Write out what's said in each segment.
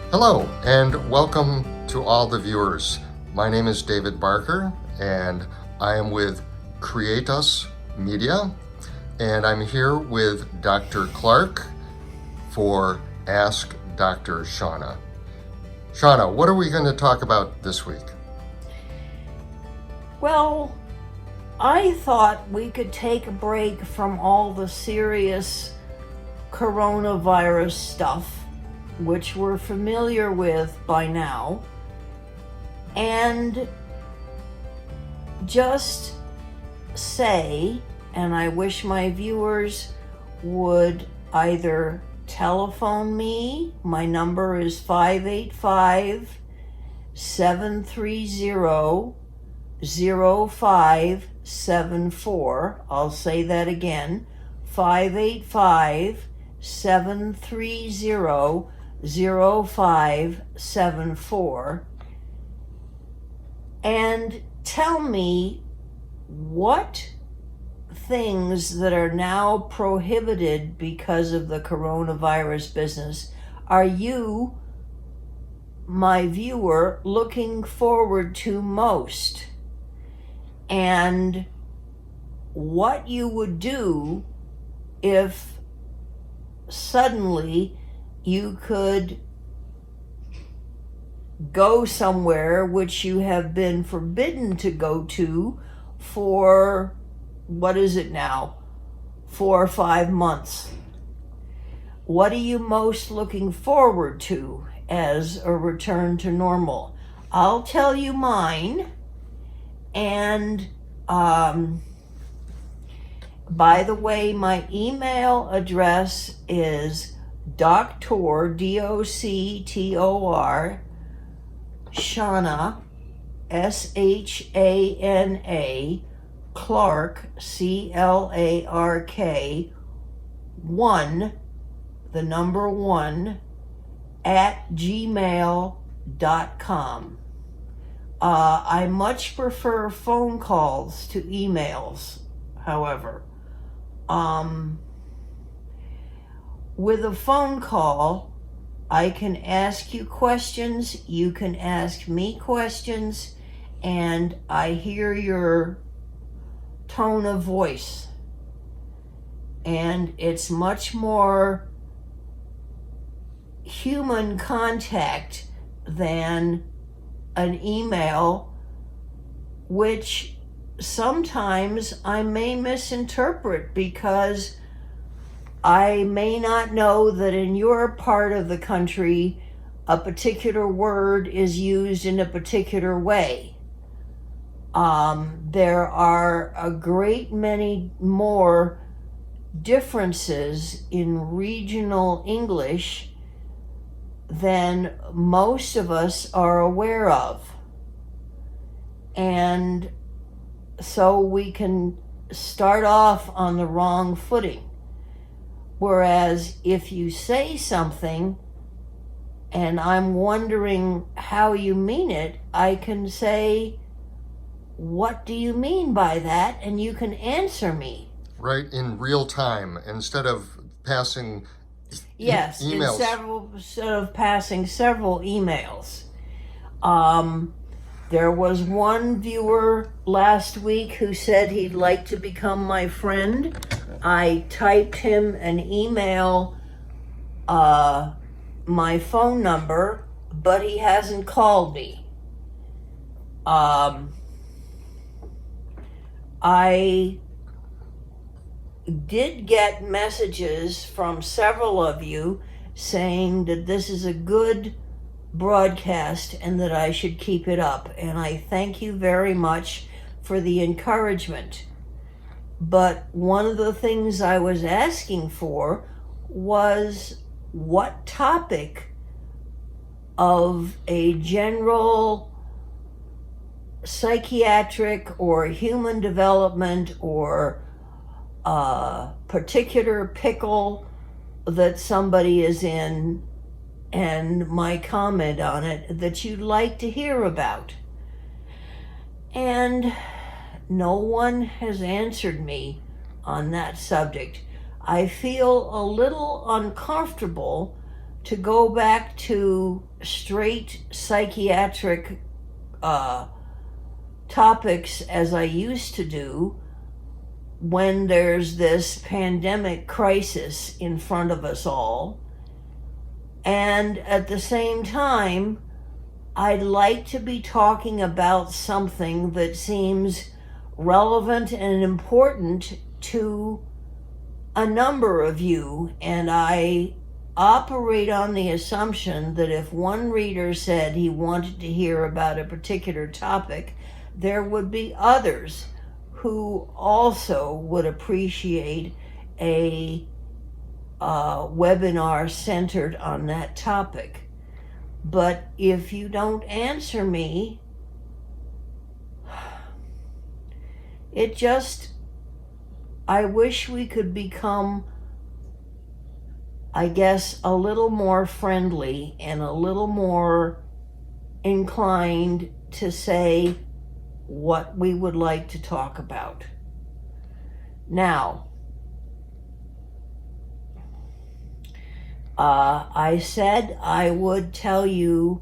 Hello, and welcome to all the viewers. My name is David Barker, and I am with Create Us Media, and I'm here with Dr. Clark for Ask Dr. Shana. Shana, what are we going to talk about this week? Well, I thought we could take a break from all the serious coronavirus stuff, which we're familiar with by now, and just say, and I wish my viewers would either telephone me. My number is 585 730 0574. I'll say that again, 585 730 0574, and tell me what things that are now prohibited because of the coronavirus business are you, my viewer, looking forward to most, and what you would do if suddenly you could go somewhere which you have been forbidden to go to for, what is it now, 4 or 5 months. What are you most looking forward to as a return to normal? I'll tell you mine. And by the way, my email address is Dr. Doctor Shana, Shana, Clark, Clark, 1, the number 1, at gmail.com. I much prefer phone calls to emails, however. With a phone call, I can ask you questions, you can ask me questions, and I hear your tone of voice. And it's much more human contact than an email, which sometimes I may misinterpret because I may not know that in your part of the country a particular word is used in a particular way. There are a great many more differences in regional English than most of us are aware of. And so we can start off on the wrong footing. Whereas if you say something and I'm wondering how you mean it, I can say, what do you mean by that? And you can answer me. Right, in real time, instead of passing Yes, emails. instead of passing several emails. There was one viewer last week who said he'd like to become my friend. I typed him an email, my phone number, but he hasn't called me. I did get messages from several of you saying that this is a good broadcast and that I should keep it up. And I thank you very much for the encouragement. But one of the things I was asking for was what topic of a general psychiatric or human development or particular pickle that somebody is in and my comment on it that you'd like to hear about. And no one has answered me on that subject. I feel a little uncomfortable to go back to straight psychiatric topics as I used to do when there's this pandemic crisis in front of us all. And at the same time, I'd like to be talking about something that seems relevant and important to a number of you, and I operate on the assumption that if one reader said he wanted to hear about a particular topic, there would be others who also would appreciate a webinar centered on that topic. But if you don't answer me, I wish we could become, I guess, a little more friendly and a little more inclined to say what we would like to talk about. Now, I said I would tell you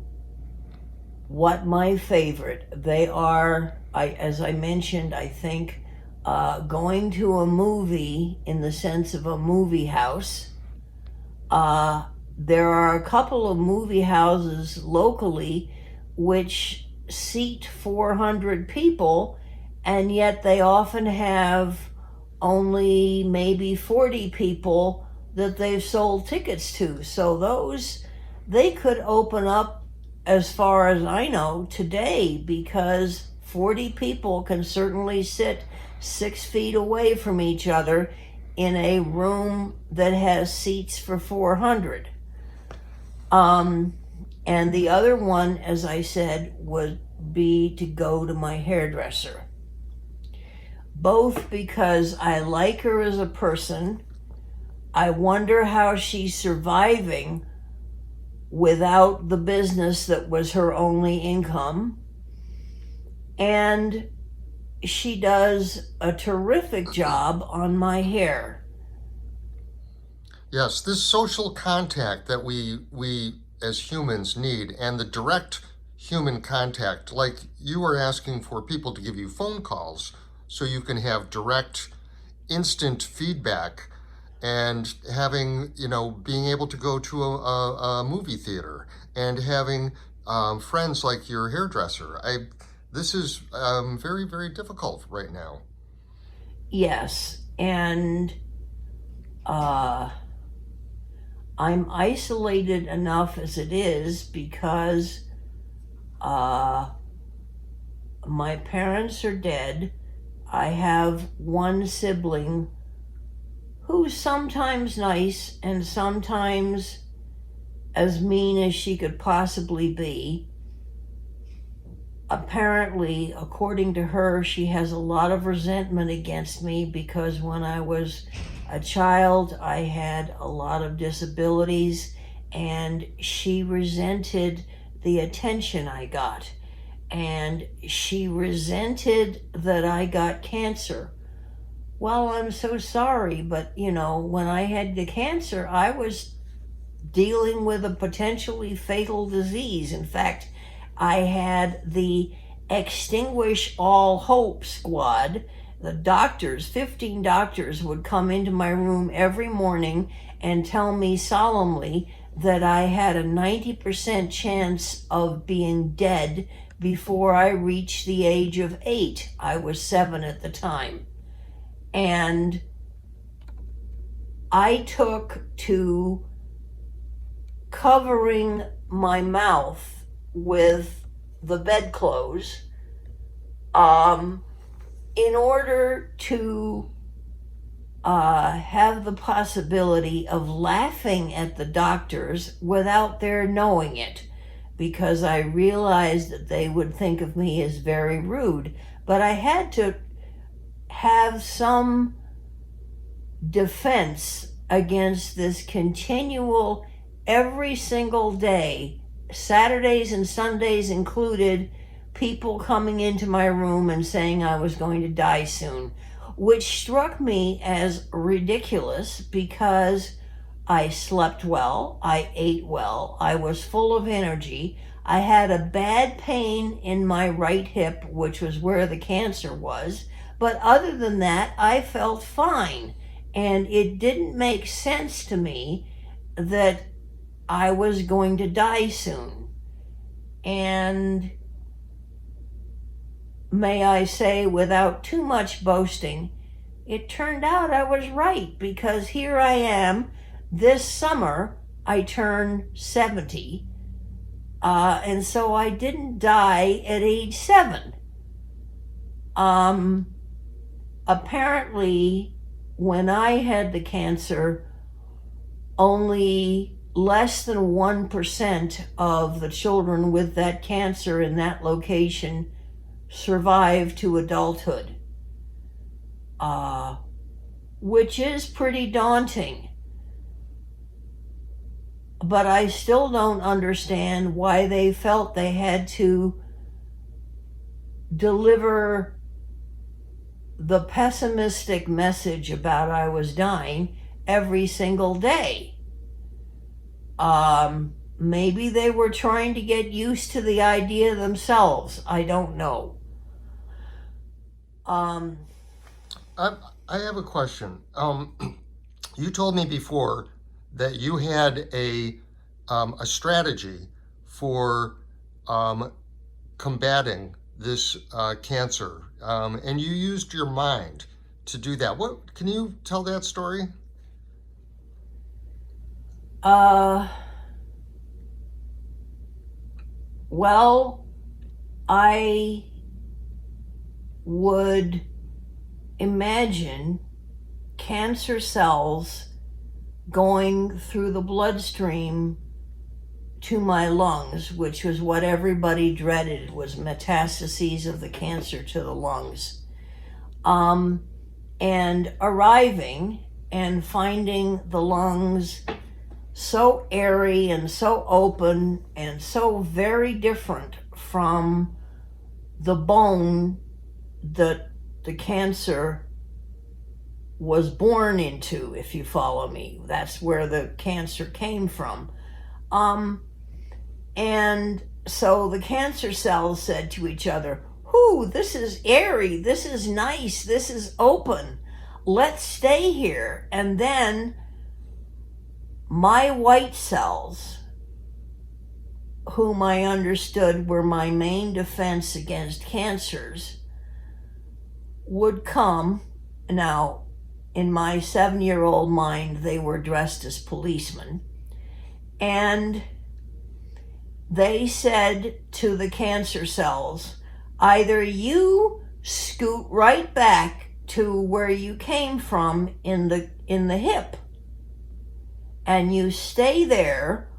what my favorite. They are, as I mentioned, I think, going to a movie in the sense of a movie house. There are a couple of movie houses locally which seat 400 people, and yet they often have only maybe 40 people that they've sold tickets to. So they could open up, as far as I know, today, because 40 people can certainly sit 6 feet away from each other in a room that has seats for 400. And the other one, as I said, would be to go to my hairdresser. Both because I like her as a person. I wonder how she's surviving without the business that was her only income. And she does a terrific job on my hair. Yes, this social contact that we as humans need, and the direct human contact, like you are asking for people to give you phone calls so you can have direct, instant feedback, and having, being able to go to a movie theater, and having friends like your hairdresser. This is very, very difficult right now. Yes, and I'm isolated enough as it is because my parents are dead. I have one sibling who's sometimes nice and sometimes as mean as she could possibly be. Apparently, according to her, she has a lot of resentment against me because when I was a child, I had a lot of disabilities, and she resented the attention I got. And she resented that I got cancer. Well, I'm so sorry, but when I had the cancer, I was dealing with a potentially fatal disease. In fact, I had the Extinguish All Hope squad. The doctors, 15 doctors, would come into my room every morning and tell me solemnly that I had a 90% chance of being dead before I reached the age of 8. I was 7 at the time. And I took to covering my mouth with the bedclothes in order to have the possibility of laughing at the doctors without their knowing it, because I realized that they would think of me as very rude. But I had to have some defense against this continual, every single day, Saturdays and Sundays included, people coming into my room and saying I was going to die soon, which struck me as ridiculous because I slept well. I ate well. I was full of energy. I had a bad pain in my right hip, which was where the cancer was. But other than that, I felt fine. And it didn't make sense to me that I was going to die soon. And may I say, without too much boasting, it turned out I was right, because here I am. This summer, I turn 70, and so I didn't die at age 7. Apparently, when I had the cancer, only less than 1% of the children with that cancer in that location survive to adulthood, which is pretty daunting. But I still don't understand why they felt they had to deliver the pessimistic message about I was dying every single day. Maybe they were trying to get used to the idea themselves. I don't know. I have a question. You told me before that you had a strategy for combating this cancer, and you used your mind to do that. What can you tell that story? Well, I would imagine cancer cells going through the bloodstream to my lungs, which was what everybody dreaded, was metastases of the cancer to the lungs. And arriving and finding the lungs so airy and so open and so very different from the bone that the cancer was born into, if you follow me. That's where the cancer came from. And so the cancer cells said to each other, "Whoo, this is airy, this is nice, this is open. Let's stay here." And then my white cells, whom I understood were my main defense against cancers, would come. Now, in my 7-year-old mind, they were dressed as policemen. And they said to the cancer cells, either you scoot right back to where you came from in the hip, and you stay there,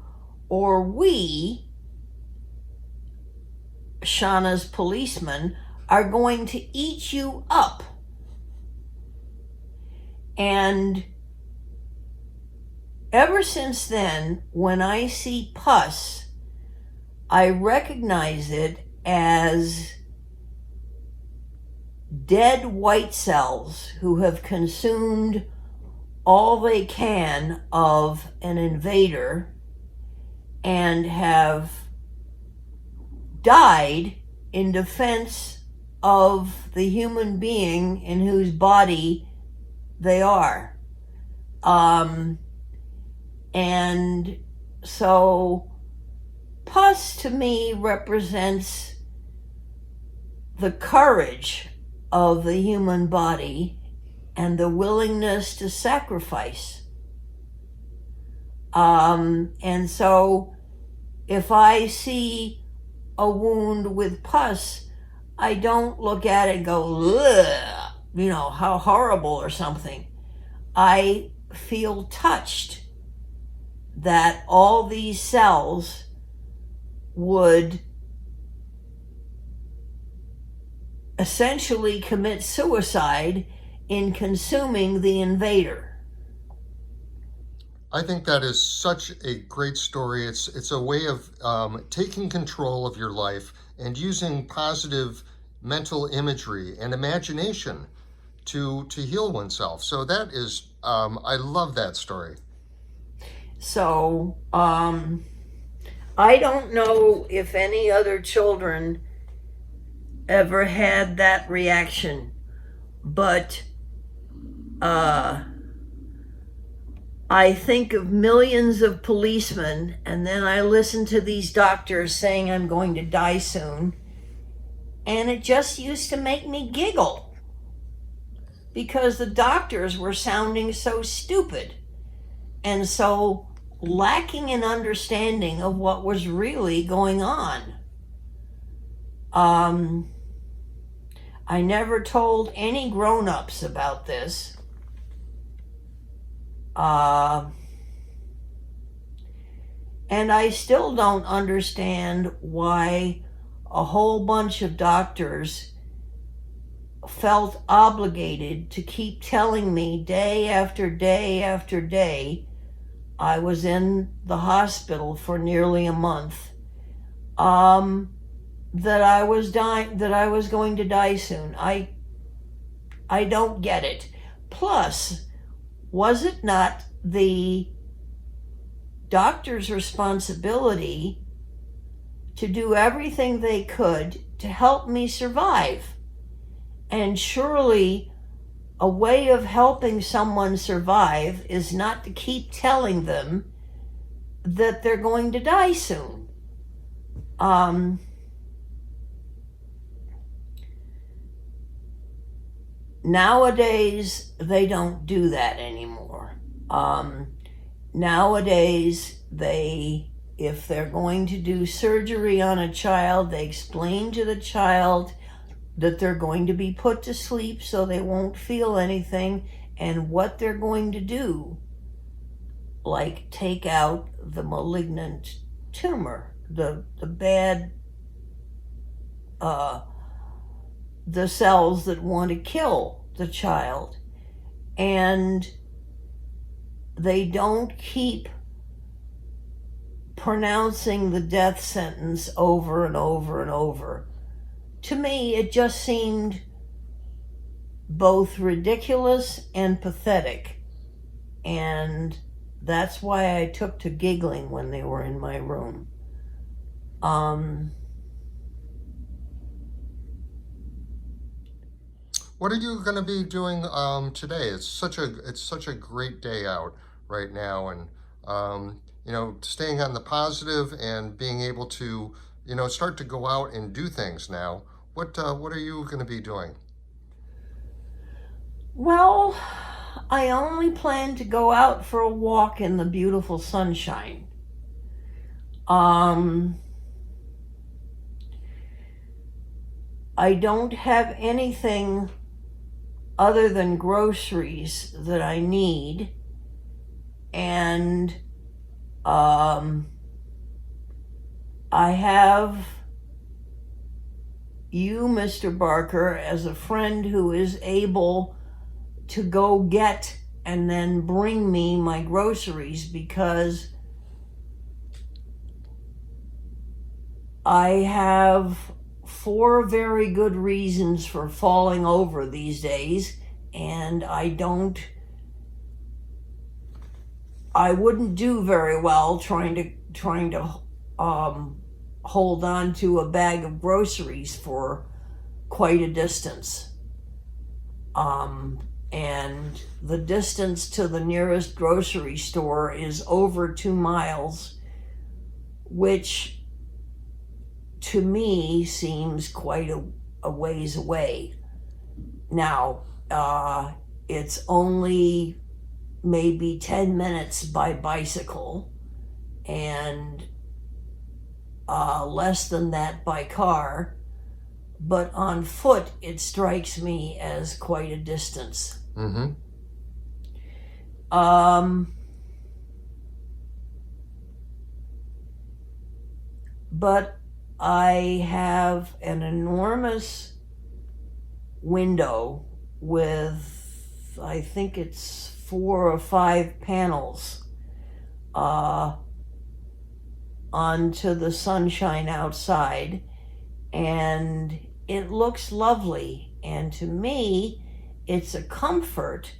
or we, Shana's policemen, are going to eat you up. And ever since then, when I see pus, I recognize it as dead white cells who have consumed all they can of an invader and have died in defense of the human being in whose body they are. And so pus to me represents the courage of the human body and the willingness to sacrifice. And so if I see a wound with pus, I don't look at it and go, ugh, how horrible or something. I feel touched that all these cells would essentially commit suicide in consuming the invader. I think that is such a great story. It's a way of taking control of your life and using positive mental imagery and So, I don't know if any other children ever had that reaction, but I think of millions of policemen, and then I listen to these doctors saying I'm going to die soon, and it just used to make me giggle because the doctors were sounding so stupid and so lacking in understanding of what was really going on. I never told any grown-ups about this. And I still don't understand why a whole bunch of doctors felt obligated to keep telling me day after day after day. I was in the hospital for nearly a month. That I was dying, that I was going to die soon. I don't get it. Plus, was it not the doctor's responsibility to do everything they could to help me survive? And surely a way of helping someone survive is not to keep telling them that they're going to die soon. Nowadays, they don't do that anymore. Nowadays, if they're going to do surgery on a child, they explain to the child that they're going to be put to sleep so they won't feel anything, and what they're going to do, like take out the malignant tumor, the bad, the cells that want to kill the child. And they don't keep pronouncing the death sentence over and over and over. To me, it just seemed both ridiculous and pathetic. And that's why I took to giggling when they were in my room. What are you going to be doing today? It's such a great day out right now, and staying on the positive and being able to start to go out and do things now. What are you going to be doing? Well, I only plan to go out for a walk in the beautiful sunshine. I don't have anything other than groceries that I need, and I have you, Mr. Barker, as a friend who is able to go get and then bring me my groceries, because I have 4 very good reasons for falling over these days, and I wouldn't do very well trying to hold on to a bag of groceries for quite a distance. And the distance to the nearest grocery store is over 2 miles, which to me seems quite a ways away. Now, it's only maybe 10 minutes by bicycle, and less than that by car, but on foot it strikes me as quite a distance. Mm-hmm. But I have an enormous window with, I think it's 4 or 5 panels onto the sunshine outside, and it looks lovely. And to me, it's a comfort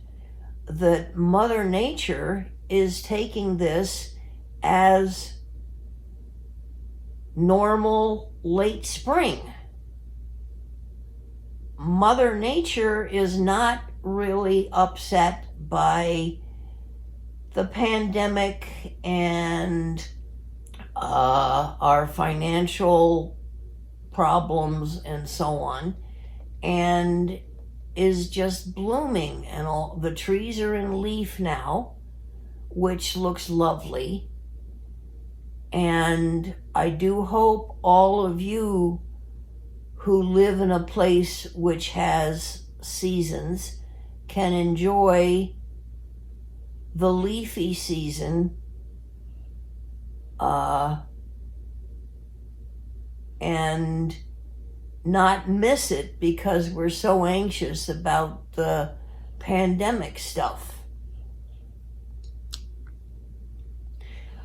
that Mother Nature is taking this as normal late spring. Mother Nature is not really upset by the pandemic and our financial problems and so on, and is just blooming, and all the trees are in leaf now, which looks lovely. And I do hope all of you who live in a place which has seasons can enjoy the leafy season and not miss it because we're so anxious about the pandemic stuff.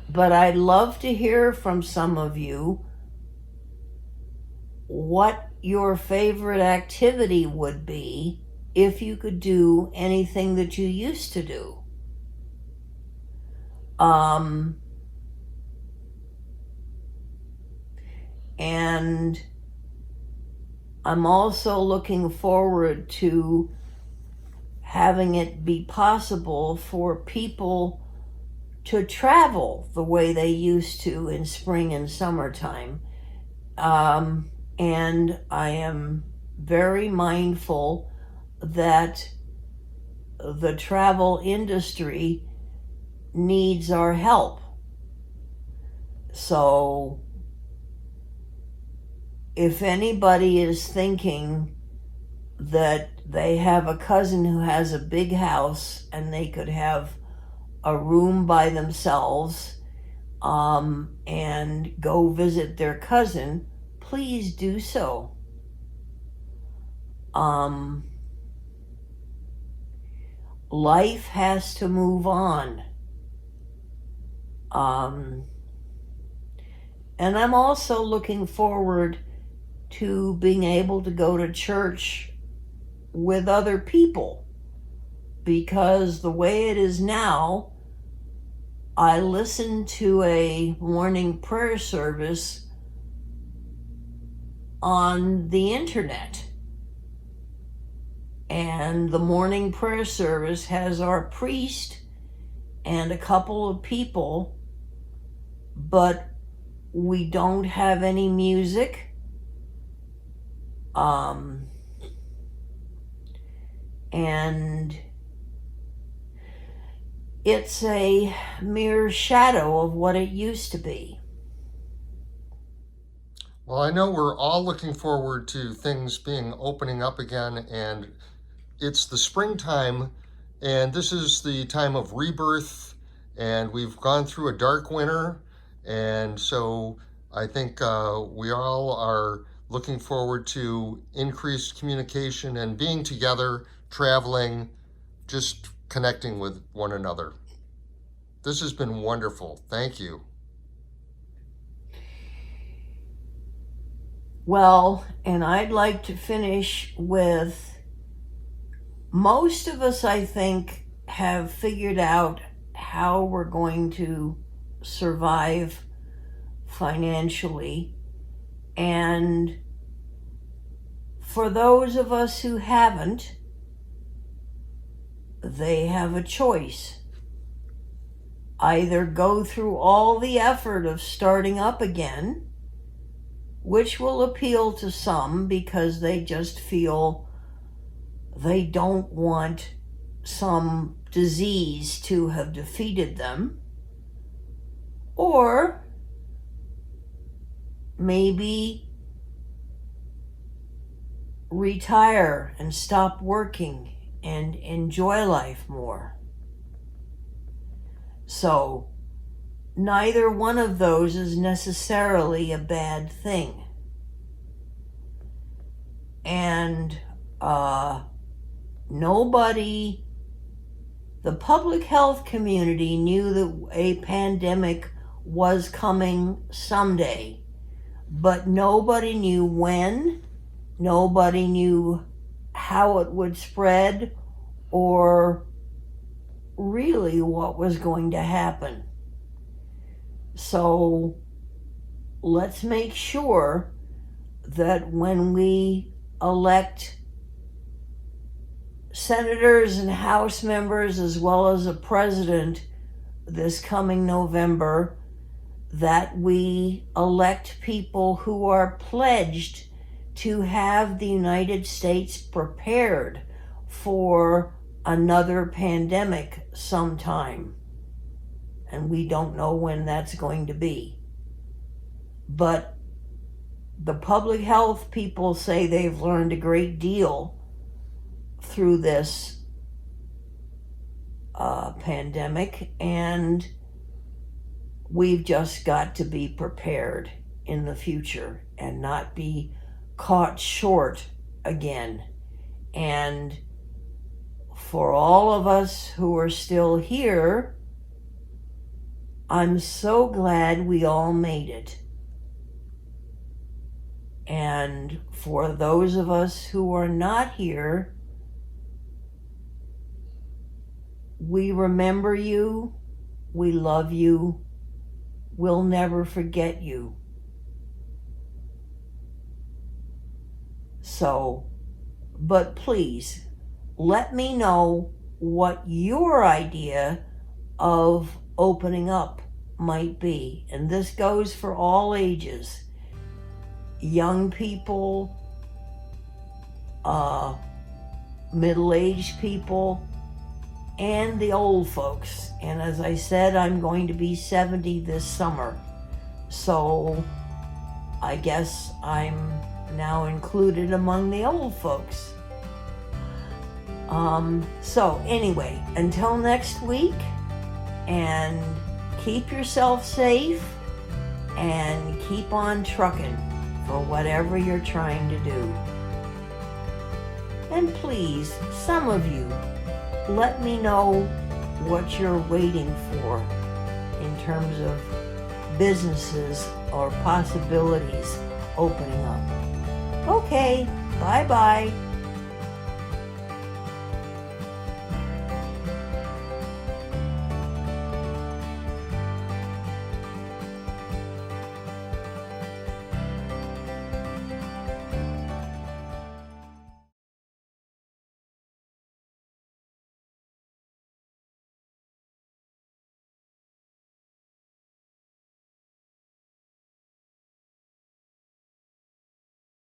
But I'd love to hear from some of you what your favorite activity would be if you could do anything that you used to do. And I'm also looking forward to having it be possible for people to travel the way they used to in spring and summertime. And I am very mindful that the travel industry needs our help. So if anybody is thinking that they have a cousin who has a big house and they could have a room by themselves and go visit their cousin, please do so. Life has to move on. And I'm also looking forward to being able to go to church with other people, because the way it is now, I listen to a morning prayer service on the internet, and the morning prayer service has our priest and a couple of people, but we don't have any music. And it's a mere shadow of what it used to be. Well, I know we're all looking forward to things opening up again, and it's the springtime, and this is the time of rebirth, and we've gone through a dark winter, and so I think we all are looking forward to increased communication and being together, traveling, just connecting with one another. This has been wonderful. Thank you. Well, and I'd like to finish with, most of us, I think, have figured out how we're going to survive financially. And for those of us who haven't, they have a choice. Either go through all the effort of starting up again, which will appeal to some because they just feel they don't want some disease to have defeated them, or maybe retire and stop working and enjoy life more. So neither one of those is necessarily a bad thing. And nobody, the public health community knew that a pandemic was coming someday, but nobody knew when, nobody knew how it would spread, or really what was going to happen. So let's make sure that when we elect senators and House members as well as a president this coming November, that we elect people who are pledged to have the United States prepared for another pandemic sometime. And we don't know when that's going to be. But the public health people say they've learned a great deal through this pandemic, and we've just got to be prepared in the future and not be caught short again. And for all of us who are still here, I'm so glad we all made it. And for those of us who are not here, we remember you, we love you, we'll never forget you. So, but please, let me know what your idea of opening up might be. And this goes for all ages. Young people, middle-aged people, and the old folks. And as I said, I'm going to be 70 this summer. So I guess I'm now included among the old folks. So anyway, until next week, and keep yourself safe and keep on trucking for whatever you're trying to do. And please, some of you, let me know what you're waiting for in terms of businesses or possibilities opening up. Okay, bye-bye.